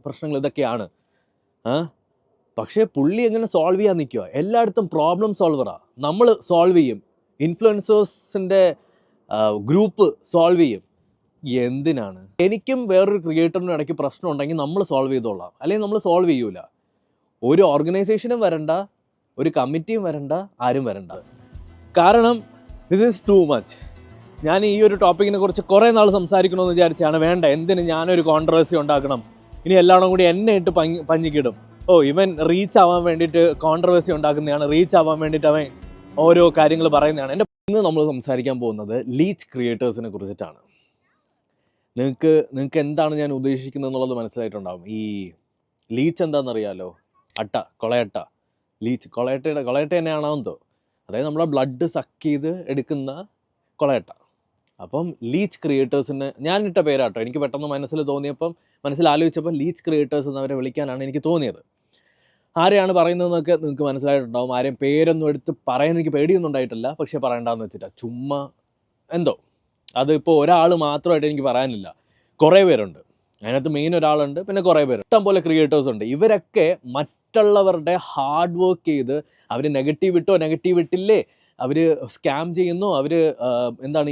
പ്രശ്നങ്ങൾ ഇതൊക്കെയാണ്. പക്ഷേ പുള്ളി എങ്ങനെ സോൾവ് ചെയ്യാൻ നിൽക്കുക? എല്ലായിടത്തും പ്രോബ്ലം സോൾവറാണ്. നമ്മൾ സോൾവ് ചെയ്യും, ഇൻഫ്ലുവൻസേഴ്സിൻ്റെ ഗ്രൂപ്പ് സോൾവ് ചെയ്യും. എന്തിനാണ്? എനിക്കും വേറൊരു ക്രിയേറ്ററിനും ഇടയ്ക്ക് പ്രശ്നം ഉണ്ടെങ്കിൽ നമ്മൾ സോൾവ് ചെയ്തോളാം, അല്ലെങ്കിൽ നമ്മൾ സോൾവ് ചെയ്യൂല. ഒരു ഓർഗനൈസേഷനും വരണ്ട, ഒരു കമ്മിറ്റിയും വരണ്ട, ആരും വരണ്ട. കാരണം ദിസ് ഈസ് ടു മച്ച്. ഞാൻ ഈ ഒരു ടോപ്പിക്കിനെ കുറിച്ച് കുറേ നാൾ സംസാരിക്കണമെന്ന് വിചാരിച്ചാണ്. വേണ്ട, എന്തിന് ഞാനൊരു കോൺട്രവേഴ്സി ഉണ്ടാക്കണം, ഇനി എല്ലാവരും കൂടി എന്നെ ഇട്ട് പഞ്ഞിക്കിടും. ഇവൻ റീച്ച് ആവാൻ വേണ്ടിയിട്ട് കോൺട്രവേഴ്സി ഉണ്ടാക്കുന്നതാണ്, റീച്ച് ആവാൻ വേണ്ടിയിട്ട് അവൻ ഓരോ കാര്യങ്ങൾ പറയുന്നതാണ്. ഇന്ന് നമ്മൾ സംസാരിക്കാൻ പോകുന്നത് ലീച്ച് ക്രിയേറ്റേഴ്സിനെ കുറിച്ചിട്ടാണ്. നിങ്ങൾക്ക് എന്താണ് ഞാൻ ഉദ്ദേശിക്കുന്നത് എന്നുള്ളത് മനസ്സിലായിട്ടുണ്ടാകും. ഈ ലീച്ച് എന്താണെന്നറിയാമല്ലോ? കൊളയട്ട. ലീച്ച് കൊളയട്ട തന്നെയാണോ എന്തോ. അതായത് നമ്മളെ ബ്ലഡ് സക്ക് ചെയ്ത് എടുക്കുന്ന കൊളയട്ട. അപ്പം ലീച്ച് ക്രിയേറ്റേഴ്സിന് ഞാൻ ഇട്ട പേരാട്ടോ. എനിക്ക് പെട്ടെന്ന് മനസ്സിലാലോചിച്ചപ്പം ലീച്ച് ക്രിയേറ്റേഴ്സ് എന്നവരെ വിളിക്കാനാണ് എനിക്ക് തോന്നിയത്. ആരെയാണ് പറയുന്നതെന്നൊക്കെ നിങ്ങൾക്ക് മനസ്സിലായിട്ടുണ്ടാവും. ആരെയും പേരൊന്നും എടുത്ത് പറയാൻ എനിക്ക് പേടിയൊന്നും ഉണ്ടായിട്ടില്ല, പക്ഷേ പറയണ്ടെന്ന് വെച്ചിട്ടാണ്. ചുമ്മാ എന്തോ അതിപ്പോൾ ഒരാൾ മാത്രമായിട്ട് എനിക്ക് പറയാനില്ല, കുറേ പേരുണ്ട്. അതിനകത്ത് മെയിൻ ഒരാളുണ്ട്, പിന്നെ കുറേ പേര്, ഇഷ്ടം പോലെ ക്രിയേറ്റേഴ്സ് ഉണ്ട്. ഇവരൊക്കെ മറ്റുള്ളവരുടെ ഹാർഡ് വർക്ക് ചെയ്ത് അവർ നെഗറ്റീവ് ഇട്ടില്ലേ, അവർ സ്കാം ചെയ്യുന്നു, അവർ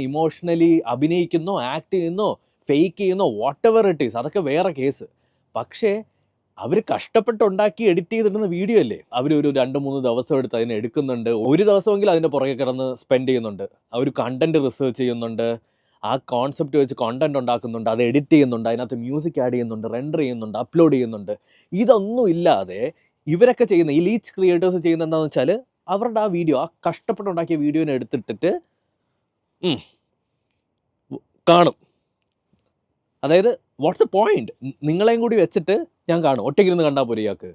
ഇമോഷണലി അഭിനയിക്കുന്നോ, ആക്ട് ചെയ്യുന്നോ, ഫേക്ക് ചെയ്യുന്നോ, വാട്ട് എവർ ഇറ്റ് ഈസ്, അതൊക്കെ വേറെ കേസ്. പക്ഷേ അവർ കഷ്ടപ്പെട്ടുണ്ടാക്കി എഡിറ്റ് ചെയ്തിടുന്ന വീഡിയോ അല്ലേ, അവരൊരു 2-3 ദിവസം എടുത്ത് അതിനെ എടുക്കുന്നുണ്ട്. ഒരു ദിവസമെങ്കിലും അതിൻ്റെ പുറകെ കിടന്ന് സ്പെൻഡ് ചെയ്യുന്നുണ്ട്. അവർ കണ്ടൻറ്റ് റിസർച്ച് ചെയ്യുന്നുണ്ട്, ആ കോൺസെപ്റ്റ് വെച്ച് കണ്ടൻറ്റ് ഉണ്ടാക്കുന്നുണ്ട്, അത് എഡിറ്റ് ചെയ്യുന്നുണ്ട്, അതിനകത്ത് മ്യൂസിക് ആഡ് ചെയ്യുന്നുണ്ട്, റെൻഡർ ചെയ്യുന്നുണ്ട്, അപ്ലോഡ് ചെയ്യുന്നുണ്ട്. ഇതൊന്നും ഇല്ലാതെ ഇവരൊക്കെ ചെയ്യുന്ന ഈ ലീച്ച് ക്രിയേറ്റേഴ്സ് ചെയ്യുന്ന എന്താണെന്ന് വെച്ചാൽ അവരുടെ ആ വീഡിയോ, ആ കഷ്ടപ്പെട്ടുണ്ടാക്കിയ വീഡിയോനെ എടുത്തിട്ടിട്ട് കാണും. അതായത് വാട്ട്സ് എ പോയിന്റ്? നിങ്ങളെയും കൂടി വെച്ചിട്ട് ഞാൻ കാണും. ഒറ്റയ്ക്കിരുന്ന് കണ്ടാൽ പോരെ ഇയാൾക്ക്,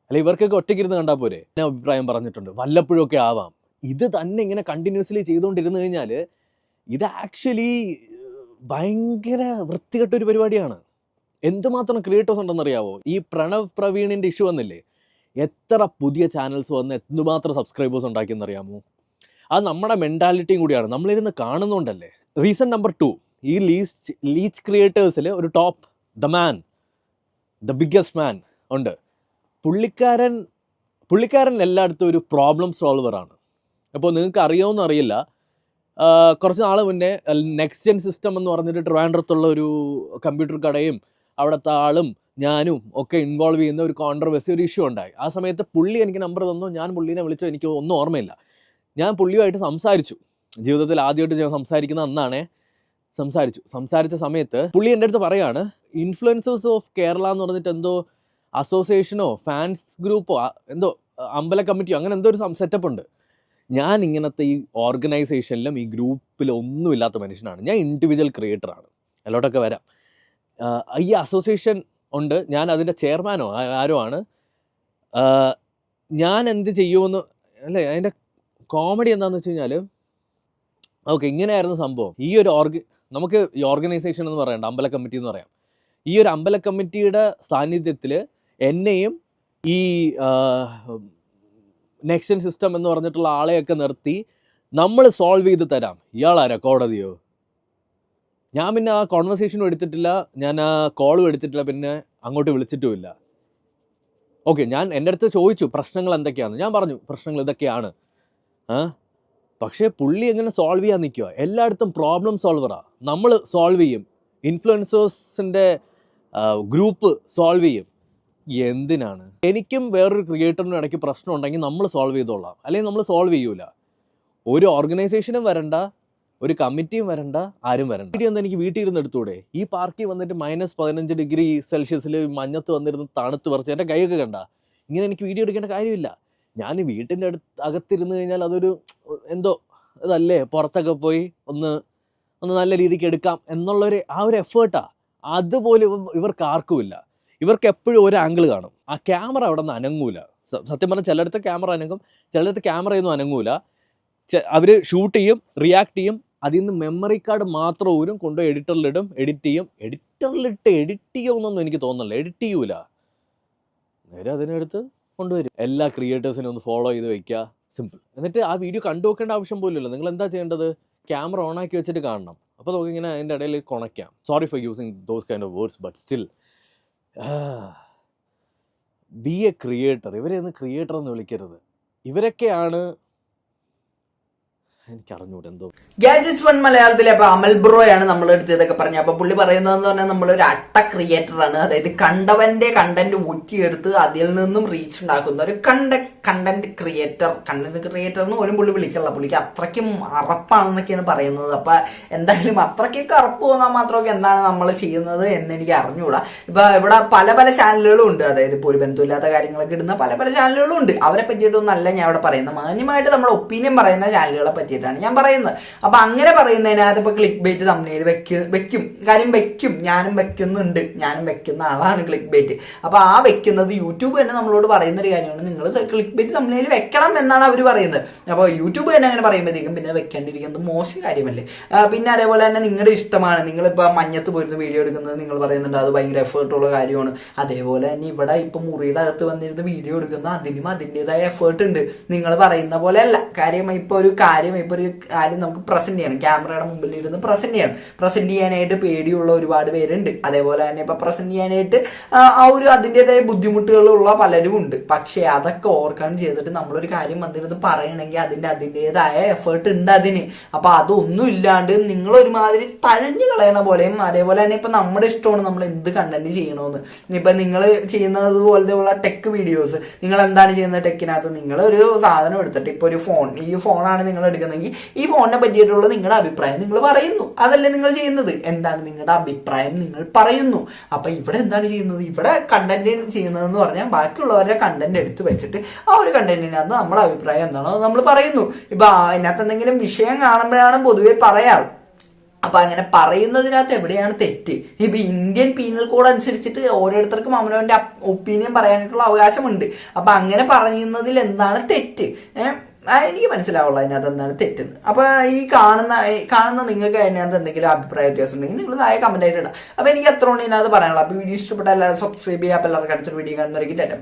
അല്ലെ ഇവർക്കൊക്കെ ഒറ്റയ്ക്കിരുന്ന് കണ്ടാൽ പോരെ? ഞാൻ അഭിപ്രായം പറഞ്ഞിട്ടുണ്ട്, വല്ലപ്പോഴൊക്കെ ആവാം. ഇത് തന്നെ ഇങ്ങനെ കണ്ടിന്യൂസ്ലി ചെയ്തുകൊണ്ടിരുന്നു കഴിഞ്ഞാൽ ഇത് ആക്ച്വലി ഭയങ്കര വൃത്തികെട്ടൊരു പരിപാടിയാണ്. എന്തുമാത്രം ക്രിയേറ്റേഴ്സ് ഉണ്ടെന്നറിയാവോ? ഈ പ്രണവ് പ്രവീണിൻ്റെ ഇഷ്യൂ വന്നില്ലേ, എത്ര പുതിയ ചാനൽസ് വന്ന് എന്തുമാത്രം സബ്സ്ക്രൈബേഴ്സ് ഉണ്ടാക്കിയെന്നറിയാമോ? അത് നമ്മുടെ മെൻറ്റാലിറ്റിയും കൂടിയാണ്, നമ്മളിരുന്ന് കാണുന്നുണ്ടല്ലേ. റീസൺ നമ്പർ 2, ഈ ലീച്ച് ക്രിയേറ്റേഴ്സിൽ ഒരു ടോപ്പ്, ദ ബിഗ്ഗസ്റ്റ് മാൻ ഉണ്ട്. പുള്ളിക്കാരൻ എല്ലായിടത്തും ഒരു പ്രോബ്ലം സോൾവറാണ്. അപ്പോൾ നിങ്ങൾക്ക് അറിയുമെന്ന് അറിയില്ല, കുറച്ച് നാൾ മുന്നേ നെക്സ്റ്റ് ജെൻ സിസ്റ്റം എന്ന് പറഞ്ഞിട്ട് ട്രിവാൻഡ്രത്തുള്ള ഒരു കമ്പ്യൂട്ടർ കടയും അവിടുത്തെ ആളും ഞാനും ഒക്കെ ഇൻവോൾവ് ചെയ്യുന്ന ഒരു കോൺട്രവേഴ്സി, ഒരു ഇഷ്യൂ ഉണ്ടായി. ആ സമയത്ത് പുള്ളി എനിക്ക് നമ്പർ തന്നു, ഞാൻ പുള്ളീനെ വിളിച്ചോ, എനിക്ക് ഒന്നും ഓർമ്മയില്ല. ഞാൻ പുള്ളിയുമായിട്ട് സംസാരിച്ചു. ജീവിതത്തിൽ ആദ്യമായിട്ട് ഞാൻ സംസാരിക്കുന്ന അന്നാണേ. സംസാരിച്ച സമയത്ത് പുള്ളി എൻ്റെ അടുത്ത് പറയാണ്, ഇൻഫ്ലുവൻസേഴ്സ് ഓഫ് കേരള എന്ന് പറഞ്ഞിട്ട് എന്തോ അസോസിയേഷനോ ഫാൻസ് ഗ്രൂപ്പോ എന്തോ അമ്പല കമ്മിറ്റിയോ അങ്ങനെ എന്തോ ഒരു സെറ്റപ്പ് ഉണ്ട്. ഞാൻ ഇങ്ങനത്തെ ഈ ഓർഗനൈസേഷനിലും ഈ ഗ്രൂപ്പിലും ഒന്നുമില്ലാത്ത മനുഷ്യനാണ്. ഞാൻ ഇൻഡിവിജ്വൽ ക്രിയേറ്ററാണ്. അതിലോട്ടൊക്കെ വരാം. ഈ അസോസിയേഷൻ ഉണ്ട്, ഞാൻ അതിൻ്റെ ചെയർമാനോ ആരോ ആണ്. ഞാൻ എന്ത് ചെയ്യുമെന്ന് അല്ലേ, അതിൻ്റെ കോമഡി എന്താണെന്ന് വെച്ച് കഴിഞ്ഞാൽ, ഓക്കെ ഇങ്ങനെയായിരുന്നു സംഭവം. നമുക്ക് ഈ ഓർഗനൈസേഷൻ എന്ന് പറയണ്ട, അമ്പല കമ്മിറ്റി എന്ന് പറയാം. ഈ ഒരു അമ്പല കമ്മിറ്റിയുടെ സാന്നിധ്യത്തിൽ എന്നെയും ഈ നെക്സ്റ്റ് ജെൻ സിസ്റ്റം എന്ന് പറഞ്ഞിട്ടുള്ള ആളെയൊക്കെ നിർത്തി നമ്മൾ സോൾവ് ചെയ്ത് തരാം. ഇയാളാരാ, കോടതിയോ? ഞാൻ പിന്നെ ആ കോൺവെർസേഷനും എടുത്തിട്ടില്ല, ഞാൻ ആ കോളും എടുത്തിട്ടില്ല, പിന്നെ അങ്ങോട്ട് വിളിച്ചിട്ടുമില്ല. ഓക്കെ, ഞാൻ എൻ്റെ അടുത്ത് ചോദിച്ചു പ്രശ്നങ്ങൾ എന്തൊക്കെയാണ്, ഞാൻ പറഞ്ഞു പ്രശ്നങ്ങൾ ഇതൊക്കെയാണ്. പക്ഷേ പുള്ളി എങ്ങനെ സോൾവ് ചെയ്യാൻ നിൽക്കുക? എല്ലായിടത്തും പ്രോബ്ലം സോൾവറാണ്. നമ്മൾ സോൾവ് ചെയ്യും, ഇൻഫ്ലുവൻസേഴ്സിൻ്റെ ഗ്രൂപ്പ് സോൾവ് ചെയ്യും. എന്തിനാണ്? എനിക്കും വേറൊരു ക്രിയേറ്ററിനും ഇടയ്ക്ക് പ്രശ്നം ഉണ്ടെങ്കിൽ നമ്മൾ സോൾവ് ചെയ്തോളാം, അല്ലെങ്കിൽ നമ്മൾ സോൾവ് ചെയ്യൂല. ഒരു ഓർഗനൈസേഷനും വരണ്ട, ഒരു കമ്മിറ്റിയും വരണ്ട, ആരും വരണ്ട. വീഡിയോ ഒന്ന് എനിക്ക് വീട്ടിൽ ഇരുന്ന് എടുത്തൂടെ? ഈ പാർക്കിൽ വന്നിട്ട് -15 ഡിഗ്രി സെൽഷ്യസിൽ മഞ്ഞത്ത് വന്നിരുന്ന് തണുത്ത് പറിച്ച് എൻ്റെ കൈയൊക്കെ കണ്ട. ഇങ്ങനെ എനിക്ക് വീഡിയോ എടുക്കേണ്ട കാര്യമില്ല. ഞാൻ വീട്ടിൻ്റെ അകത്തിരുന്ന് കഴിഞ്ഞാൽ അതൊരു എന്തോ ഇതല്ലേ, പുറത്തൊക്കെ പോയി ഒന്ന് നല്ല രീതിക്ക് എടുക്കാം എന്നുള്ളൊരു ആ ഒരു എഫേർട്ടാണ്. അതുപോലെ ഇവർക്ക് ആർക്കുമില്ല. ഇവർക്ക് എപ്പോഴും ഒരു ആംഗിൾ കാണും. ആ ക്യാമറ അവിടെ നിന്ന് അനങ്ങൂല. സത്യം പറഞ്ഞാൽ ചിലയിടത്ത് ക്യാമറ അനങ്ങും, ചിലയിടത്ത് ക്യാമറയൊന്നും അനങ്ങൂല. അവർ ഷൂട്ട് ചെയ്യും, റിയാക്ട് ചെയ്യും, അതിൽ നിന്ന് മെമ്മറി കാർഡ് മാത്രം ഊരും, കൊണ്ടുപോയി എഡിറ്ററിലിടും, എഡിറ്റ് ചെയ്യും. എഡിറ്റ് ചെയ്യുമെന്നൊന്നും എനിക്ക് തോന്നുന്നില്ല, എഡിറ്റ് ചെയ്യൂല, നേരെ അതിനെടുത്ത് കൊണ്ടുവരും. എല്ലാ ക്രിയേറ്റേഴ്സിനും ഒന്ന് ഫോളോ ചെയ്ത് വെക്കുക, സിമ്പിൾ. എന്നിട്ട് ആ വീഡിയോ കണ്ടു നോക്കേണ്ട ആവശ്യം പോലുമില്ല. നിങ്ങൾ എന്താ ചെയ്യേണ്ടത്? ക്യാമറ ഓൺ ആക്കി വെച്ചിട്ട് കാണണം. അപ്പോൾ നമുക്ക് ഇങ്ങനെ അതിൻ്റെ ഇടയിൽ കൊണയ്ക്കാം. Sorry for using those kind of words, but still be a creator. ഇവരെ ഒന്ന് ക്രിയേറ്റർ എന്ന് വിളിക്കരുത്. ഇവരൊക്കെയാണ് എനിക്കറിഞ്ഞൂടെ എന്തോ. ഗാഡ്ജറ്റ്സ് വൺ മലയാളത്തിലെ അപ്പൊ അമൽ ബ്രോയാണ് നമ്മൾ എടുത്തതൊക്കെ പറഞ്ഞു. അപ്പൊ പുള്ളി പറയുന്നതെന്ന് പറഞ്ഞാൽ നമ്മളൊരു അട്ട ക്രിയേറ്റർ ആണ്. അതായത് കണ്ടവന്റെ കണ്ടന്റ് ഊറ്റിയെടുത്ത് അതിൽ നിന്നും റീച്ച് ഉണ്ടാക്കുന്ന ഒരു കണ്ടന്റ് ക്രിയേറ്റർ എന്ന് പോലും പുള്ളി വിളിക്കല്ല. പുള്ളിക്ക് അത്രയ്ക്കും അറപ്പാണെന്നൊക്കെയാണ് പറയുന്നത്. അപ്പൊ എന്തായാലും അത്രയ്ക്കൊക്കെ അറപ്പ് തോന്നാൽ മാത്രമൊക്കെ എന്താണ് നമ്മൾ ചെയ്യുന്നത് എന്ന് എനിക്ക് അറിഞ്ഞുകൂടാ. ഇപ്പൊ ഇവിടെ പല പല ചാനലുകളും ഉണ്ട്. അതായത് ഇപ്പോൾ ഒരു ബന്ധമില്ലാത്ത കാര്യങ്ങളൊക്കെ ഇടുന്ന പല പല ചാനലുകളും ഉണ്ട്. അവരെ പറ്റിയിട്ടൊന്നല്ല ഞാൻ ഇവിടെ പറയുന്നത്. മാന്യമായിട്ട് നമ്മുടെ ഒപ്പീനിയൻ പറയുന്ന ചാനലുകളെ പറ്റിയിട്ടാണ് ഞാൻ പറയുന്നത്. അപ്പൊ അങ്ങനെ പറയുന്നതിനകത്ത് ഇപ്പൊ ക്ലിക്ക് ബേറ്റ് തമ്മിൽ വെക്കും കാര്യം വെക്കും. ഞാനും വെക്കുന്നുണ്ട്. ഞാനും വെക്കുന്ന ആളാണ് ക്ലിക്ക് ബേറ്റ്. അപ്പൊ ആ വെക്കുന്നത് യൂട്യൂബ് തന്നെ നമ്മളോട് പറയുന്ന ഒരു കാര്യമാണ്. നിങ്ങൾ ക്ലിക്ക് ബേറ്റ് തമ്മിൽ വെക്കണം എന്നാണ് അവർ പറയുന്നത്. അപ്പോൾ യൂട്യൂബ് തന്നെ അങ്ങനെ പറയുമ്പോഴത്തേക്കും പിന്നെ വെക്കാണ്ടിരിക്കുന്നത് മോശം കാര്യമല്ലേ. പിന്നെ അതേപോലെ തന്നെ നിങ്ങളുടെ ഇഷ്ടമാണ്. നിങ്ങളിപ്പോൾ മഞ്ഞത്ത് പോയിരുന്ന വീഡിയോ എടുക്കുന്നത് നിങ്ങൾ പറയുന്നുണ്ട് അത് ഭയങ്കര എഫേർട്ടുള്ള കാര്യമാണ്. അതേപോലെ തന്നെ ഇവിടെ ഇപ്പൊ മുറിയുടെ അകത്ത് വന്നിരുന്ന് വീഡിയോ എടുക്കുന്ന അതിനും അതിൻ്റെതായ എഫേർട്ട് ഉണ്ട്. നിങ്ങൾ പറയുന്ന പോലെ അല്ല. കാര്യം ഇപ്പൊ ഒരു കാര്യം നമുക്ക് പ്രസന്റ് ചെയ്യണം. ക്യാമറയുടെ മുമ്പിൽ ഇരുന്ന് പ്രസന്റ് ചെയ്യാനായിട്ട് പേടിയുള്ള ഒരുപാട് പേരുണ്ട്. അതേപോലെ തന്നെ ഇപ്പൊ പ്രസന്റ് ചെയ്യാനായിട്ട് അതിൻ്റെതായ ബുദ്ധിമുട്ടുകളുള്ള പലരും ഉണ്ട്. പക്ഷെ അതൊക്കെ ഓവർകം ചെയ്തിട്ട് നമ്മളൊരു കാര്യം വന്നിരുന്ന് പറയണമെങ്കിൽ അതിൻ്റെതായ എഫേർട്ട് ഉണ്ട് അതിന്. അപ്പൊ അതൊന്നും ഇല്ലാണ്ട് നിങ്ങൾ ഒരുമാതിരി തഴഞ്ഞു കളയണ പോലെയും അതേപോലെ തന്നെ ഇപ്പൊ നമ്മുടെ ഇഷ്ടമാണ് നമ്മൾ എന്ത് കണ്ടന്റ് ചെയ്യണമെന്ന്. ഇപ്പൊ നിങ്ങൾ ചെയ്യുന്നത് പോലത്തെയുള്ള ടെക് വീഡിയോസ് നിങ്ങൾ എന്താണ് ചെയ്യുന്നത് ടെക്കിനകത്ത് നിങ്ങൾ ഒരു സാധനം എടുത്തിട്ട് ഇപ്പൊ ഒരു ഈ ഫോണാണ് നിങ്ങൾ എടുക്കുന്നെങ്കിൽ ഈ ഫോണിനെ പറ്റിയിട്ടുള്ള നിങ്ങളുടെ അഭിപ്രായം നിങ്ങൾ പറയുന്നു. അതല്ലേ നിങ്ങൾ ചെയ്യുന്നത്. എന്താണ് നിങ്ങളുടെ അഭിപ്രായം നിങ്ങൾ പറയുന്നു. അപ്പൊ ഇവിടെ എന്താണ് ചെയ്യുന്നത്? ഇവിടെ കണ്ടന്റ് ചെയ്യുന്നതെന്ന് പറഞ്ഞാൽ ബാക്കിയുള്ളവരുടെ കണ്ടന്റ് എടുത്ത് വെച്ചിട്ട് ആ ഒരു കണ്ടന്റിനകത്ത് നമ്മുടെ അഭിപ്രായം എന്താണോ നമ്മൾ പറയുന്നു. ഇപ്പൊ അതിനകത്ത് എന്തെങ്കിലും വിഷയം കാണുമ്പോഴാണ് പൊതുവെ പറയാറ്. അപ്പൊ അങ്ങനെ പറയുന്നതിനകത്ത് എവിടെയാണ് തെറ്റ്? ഇപ്പൊ ഇന്ത്യൻ പീനൽ കോഡ് അനുസരിച്ചിട്ട് ഓരോരുത്തർക്കും അവനവന്റെ ഒപ്പീനിയൻ പറയാനായിട്ടുള്ള അവകാശമുണ്ട്. അപ്പൊ അങ്ങനെ പറയുന്നതിൽ എന്താണ് തെറ്റ്? എനിക്ക് മനസ്സിലാവുള്ളൂ അതിനകത്ത് എന്താണ് തെറ്റെന്ന്. അപ്പൊ ഈ കാണുന്ന നിങ്ങൾക്ക് അതിനകത്ത് എന്തെങ്കിലും അഭിപ്രായ വ്യത്യാസം ഉണ്ടെങ്കിൽ നിങ്ങൾ താഴെ കമന്റ് ആയിട്ട് ഇടാം. അപ്പൊ എനിക്ക് അത്ര കൊണ്ട് ഇതിനകത്ത് പറയാനുള്ളൂ. അപ്പൊ വീഡിയോ ഇഷ്ടപ്പെട്ട എല്ലാവരും സബ്സ്ക്രൈബ് ചെയ്യുക. അപ്പൊ എല്ലാവർക്കും അടുത്തൊരു വീഡിയോ കാണുന്നവരേക്കും ടാറ്റ.